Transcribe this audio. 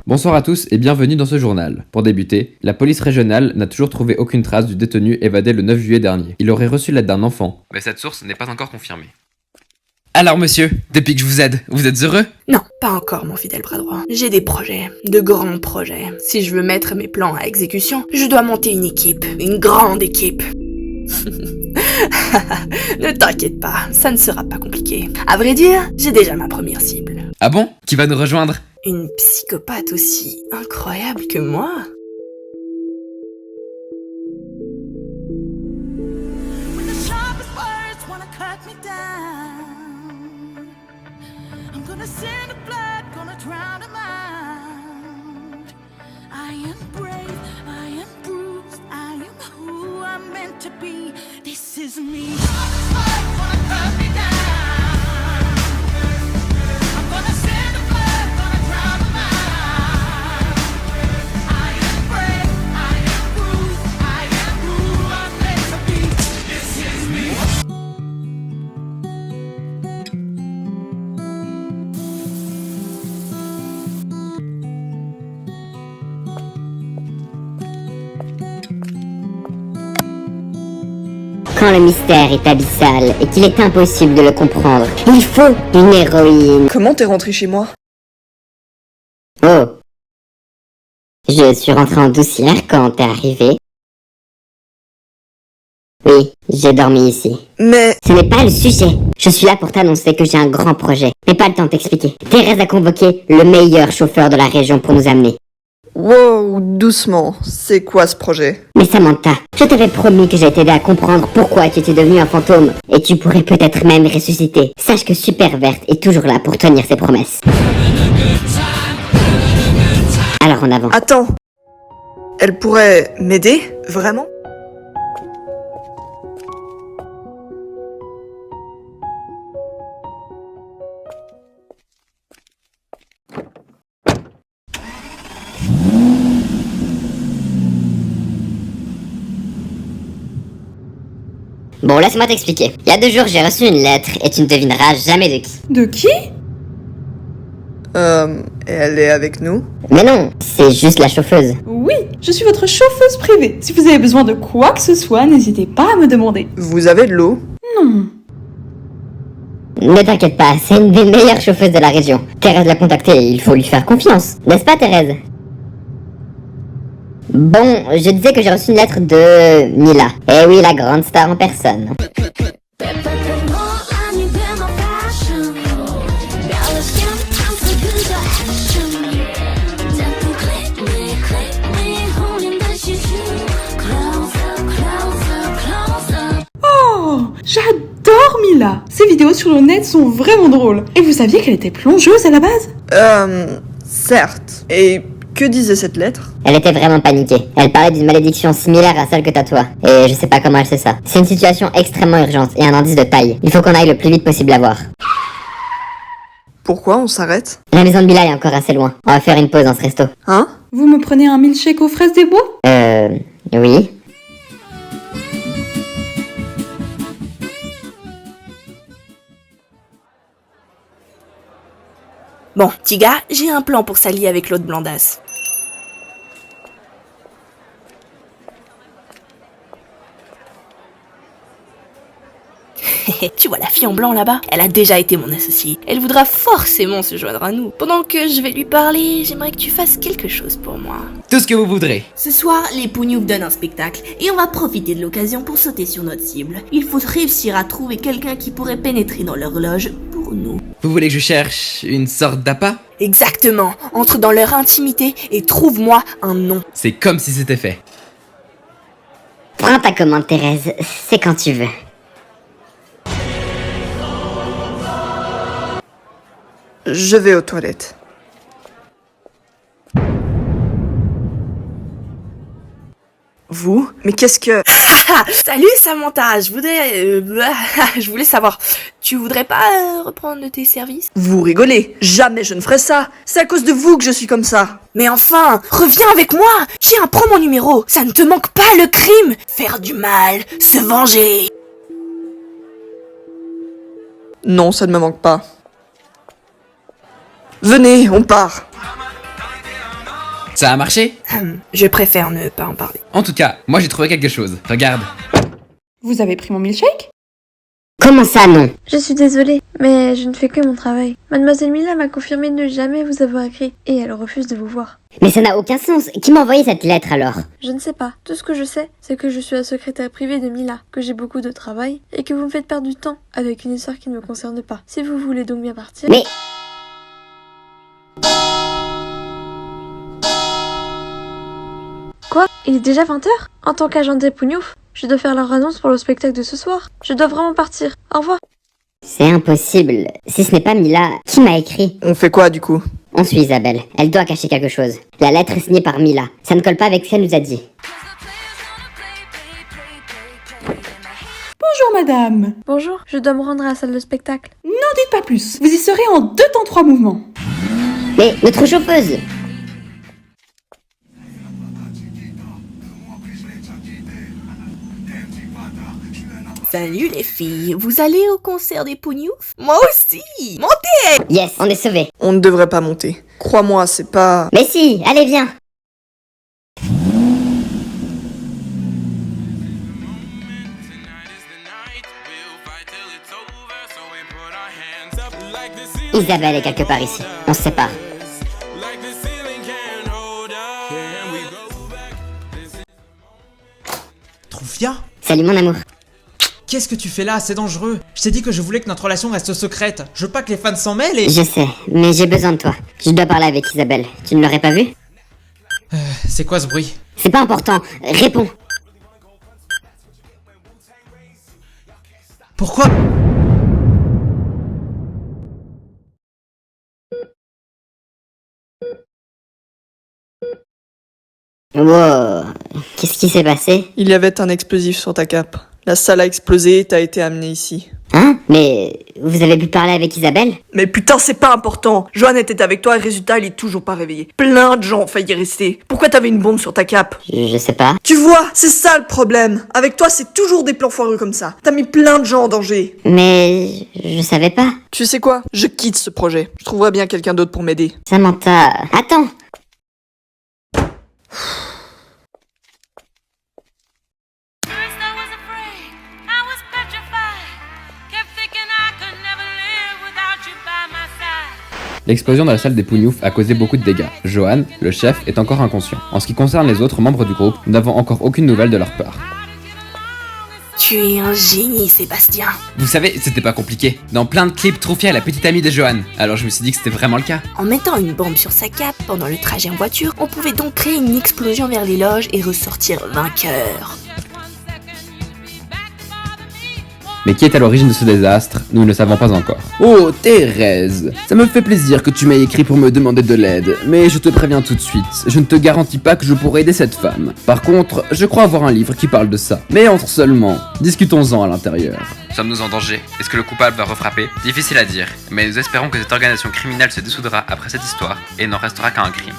Bonsoir à tous et bienvenue dans ce journal. Pour débuter, la police régionale n'a toujours trouvé aucune trace du détenu évadé le 9 juillet dernier. Il aurait reçu l'aide d'un enfant, mais cette source n'est pas encore confirmée. Alors monsieur, depuis que je vous aide, vous êtes heureux? Non, pas encore mon fidèle bras droit. J'ai des projets, de grands projets. Si je veux mettre mes plans à exécution, je dois monter une équipe, une grande équipe. Ne t'inquiète pas, ça ne sera pas compliqué. À vrai dire, j'ai déjà ma première cible. Ah bon? Qui va nous rejoindre? Une psychopathe aussi incroyable que moi. Quand le mystère est abyssal et qu'il est impossible de le comprendre, il faut une héroïne. Comment t'es rentré chez moi? Oh. Je suis rentré en doucière quand t'es arrivé. Oui, j'ai dormi ici. Mais... Ce n'est pas le sujet. Je suis là pour t'annoncer que j'ai un grand projet. Mais pas le temps de t'expliquer. Thérèse a convoqué le meilleur chauffeur de la région pour nous amener. Wow, doucement. C'est quoi ce projet? Mais Samantha, je t'avais promis que j'allais t'aider à comprendre pourquoi tu étais devenue un fantôme. Et tu pourrais peut-être même ressusciter. Sache que Super Verte est toujours là pour tenir ses promesses. Alors en avant. Attends. Elle pourrait m'aider? Vraiment? Bon, laisse-moi t'expliquer. Il y a 2 jours, j'ai reçu une lettre et tu ne devineras jamais de qui. De qui? Elle est avec nous? Mais non, c'est juste la chauffeuse. Oui, je suis votre chauffeuse privée. Si vous avez besoin de quoi que ce soit, n'hésitez pas à me demander. Vous avez de l'eau? Non. Ne t'inquiète pas, c'est une des meilleures chauffeuses de la région. Thérèse l'a contactée et il faut lui faire confiance. N'est-ce pas, Thérèse? Bon, je disais que j'ai reçu une lettre de Mila. Eh oui, la grande star en personne. Oh, j'adore Mila. Ses vidéos sur le net sont vraiment drôles. Et vous saviez qu'elle était plongeuse à la base? Certes. Et que disait cette lettre? Elle était vraiment paniquée. Elle parlait d'une malédiction similaire à celle que t'as toi. Et je sais pas comment elle sait ça. C'est une situation extrêmement urgente et un indice de taille. Il faut qu'on aille le plus vite possible la voir. Pourquoi on s'arrête? La maison de Mila est encore assez loin. On va faire une pause dans ce resto. Hein? Vous me prenez un milkshake aux fraises des bois? Oui. Bon, petit gars, j'ai un plan pour s'allier avec l'autre Blandasse. Tu vois la fille en blanc là-bas? Elle a déjà été mon associée. Elle voudra forcément se joindre à nous. Pendant que je vais lui parler, j'aimerais que tu fasses quelque chose pour moi. Tout ce que vous voudrez. Ce soir, les Pougnouf donnent un spectacle et on va profiter de l'occasion pour sauter sur notre cible. Il faut réussir à trouver quelqu'un qui pourrait pénétrer dans leur loge pour nous. Vous voulez que je cherche une sorte d'appât? Exactement. Entre dans leur intimité et trouve-moi un nom. C'est comme si c'était fait. Prends ta commande, Thérèse. C'est quand tu veux. Je vais aux toilettes. Vous? Mais qu'est-ce que... Ah, salut Samantha, je voulais savoir, tu voudrais pas reprendre tes services? Vous rigolez? Jamais je ne ferai ça. C'est à cause de vous que je suis comme ça. Mais enfin, reviens avec moi. J'ai un promo numéro. Ça ne te manque pas le crime. Faire du mal, se venger. Non, ça ne me manque pas. Venez, on part. Ça a marché? Je préfère ne pas en parler. En tout cas, moi j'ai trouvé quelque chose. Regarde. Vous avez pris mon milkshake? Comment ça, non? Je suis désolée, mais je ne fais que mon travail. Mademoiselle Mila m'a confirmé ne jamais vous avoir écrit, et elle refuse de vous voir. Mais ça n'a aucun sens. Qui m'a envoyé cette lettre alors? Je ne sais pas. Tout ce que je sais, c'est que je suis la secrétaire privée de Mila, que j'ai beaucoup de travail, et que vous me faites perdre du temps avec une histoire qui ne me concerne pas. Si vous voulez donc bien partir... Mais... Quoi? Il est déjà 20h? En tant qu'agent des Pougnouf, je dois faire leur annonce pour le spectacle de ce soir. Je dois vraiment partir. Au revoir. C'est impossible. Si ce n'est pas Mila, qui m'a écrit? On fait quoi du coup? On suit Isabelle. Elle doit cacher quelque chose. La lettre est signée par Mila. Ça ne colle pas avec ce qu'elle nous a dit. Bonjour madame. Bonjour, je dois me rendre à la salle de spectacle. N'en dites pas plus. Vous y serez en 2 temps 3 mouvements. Mais notre chauffeuse! Salut les filles, vous allez au concert des Pougnouf? Moi aussi. Montez! Yes, on est sauvés. On ne devrait pas monter. Crois-moi, c'est pas... Mais si, allez viens. Isabelle est quelque part ici. On se sépare. Troufia? Salut mon amour. Qu'est-ce que tu fais là? C'est dangereux. Je t'ai dit que je voulais que notre relation reste secrète. Je veux pas que les fans s'en mêlent et... Je sais, mais j'ai besoin de toi. Je dois parler avec Isabelle. Tu ne l'aurais pas vu? C'est quoi ce bruit? C'est pas important. Réponds. Pourquoi? Wow. Qu'est-ce qui s'est passé? Il y avait un explosif sur ta cape. La salle a explosé et t'as été amené ici. Hein? Mais vous avez pu parler avec Isabelle? Mais putain, c'est pas important. Johan était avec toi et résultat, il est toujours pas réveillé. Plein de gens ont failli y rester. Pourquoi t'avais une bombe sur ta cape? Je sais pas. Tu vois, c'est ça le problème. Avec toi, c'est toujours des plans foireux comme ça. T'as mis plein de gens en danger. Mais je savais pas. Tu sais quoi? Je quitte ce projet. Je trouverai bien quelqu'un d'autre pour m'aider. Samantha... Attends. L'explosion dans la salle des Pougnouf a causé beaucoup de dégâts. Johan, le chef, est encore inconscient. En ce qui concerne les autres membres du groupe, nous n'avons encore aucune nouvelle de leur part. Tu es un génie, Sébastien. Vous savez, c'était pas compliqué. Dans plein de clips, Troufia est la petite amie de Johan. Alors je me suis dit que c'était vraiment le cas. En mettant une bombe sur sa cape pendant le trajet en voiture, on pouvait donc créer une explosion vers les loges et ressortir vainqueur. Mais qui est à l'origine de ce désastre, nous ne le savons pas encore. Oh, Thérèse, ça me fait plaisir que tu m'aies écrit pour me demander de l'aide, mais je te préviens tout de suite, je ne te garantis pas que je pourrai aider cette femme. Par contre, je crois avoir un livre qui parle de ça. Mais entre seulement, discutons-en à l'intérieur. Sommes-nous en danger? Est-ce que le coupable va refrapper? Difficile à dire, mais nous espérons que cette organisation criminelle se dissoudra après cette histoire et n'en restera qu'à un crime.